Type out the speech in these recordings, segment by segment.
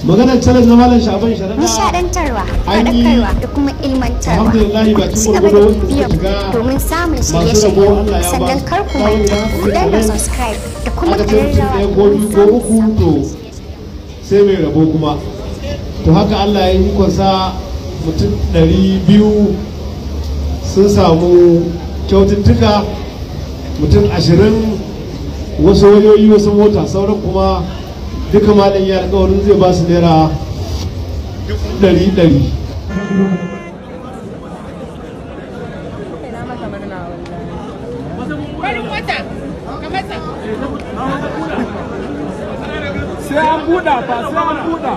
maganar challenge na malam Shaban Sharaɗa nishadantarwa, faɗakarwa da kuma ilmantarwa. Ku ci gaba da bibiyar domin samun shirye-shirye, sannan kar ku manta ku danna subscribe da kuma ƙararrawa domin samun to sai mai rabo kuma. To haka Allah ya yi ikonsa mutum 200 sun samu kyaututtuka, mutum 20 wasu wayoyi wasu mota, sauran kuma duka malam ya alƙawarin zai ba su naira 100. sai an buɗa fa, sai an buɗa.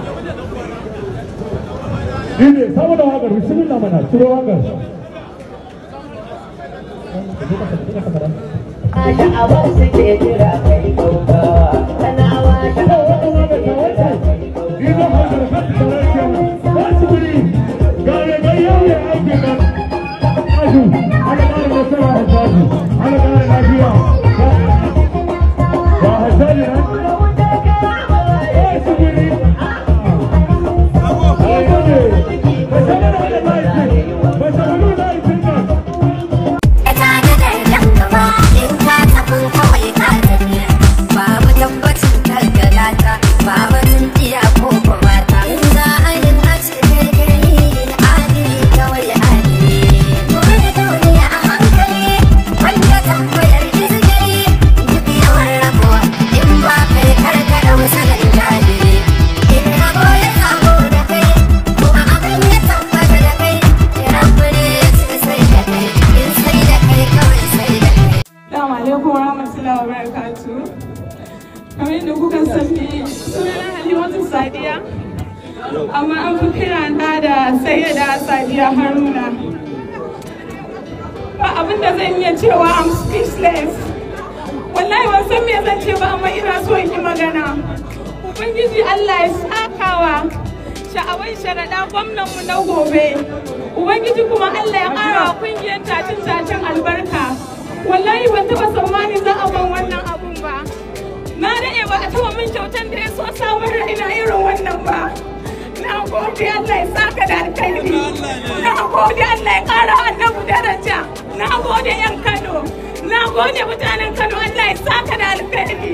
Ini sama da wakar, bismillah mana, ciro wakar. Ada abang sikit rakai kota, kanawa Ini wakar kan terasa, masih beri. Gaya yang agak, aduh, ada masalah aduh, ada lagi. Bahasanya. Kamar yadda kuka sani sunana Halimatu Sadiya, amma an fi kirana da Sayyida Sadiya Haruna. Ba abin da zan iya cewa, I'm speechless. Wallahi ban san me zan ce ba, amma ina so in yi magana. Ubangiji Allah ya sakawa Sha'aban Sharaɗa gwamnanmu na gobe. Ubangiji kuma Allah ya ƙara wa ƙungiyar tacin albarka. Wallahi ban taɓa tsammani za a ban wannan abun ba. Na daɗe ba a taɓa min kyautar da ya so samun raina irin wannan ba. Na gode Allah ya saka da alkhairi. Na gode Allah ya ƙara annabu daraja. Na gode 'yan Kano. Na gode mutanen Kano, Allah ya saka da alkhairi.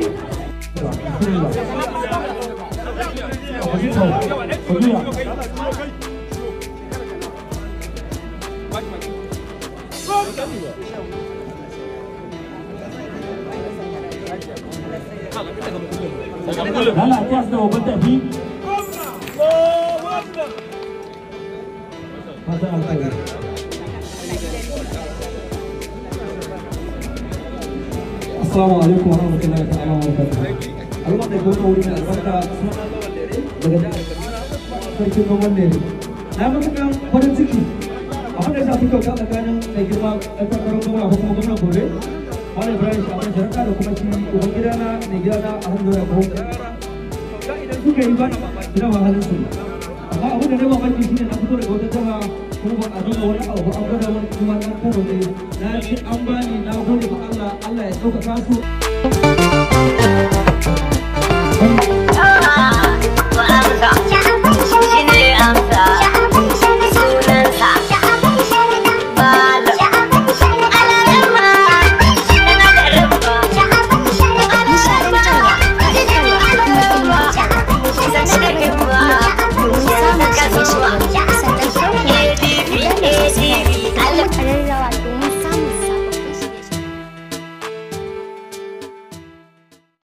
Lala atas da babban tafi. Assalamu alaikum warahmatullahi ta'ala wabarakatuh. Allah da gona wurin albarka daga sarkin noman ne. Na matuƙar farin ciki abin da ya shafi kyauta tsakanin mai girma ɗan takarar gwamna ko kuma gwamnan gobe. Malam Ibrahim Shaban Sharaɗa da kuma shi uban gidana mai gidana alhamdulillah ko ga idan suka yi bani ina ba halin su amma abin da na mamaki shine na fito daga wata jiha kuma ba a nuna wani abu an gwada wani kuma na Kano ne na ce an bani na gode ma Allah, Allah ya ɗaukaka su.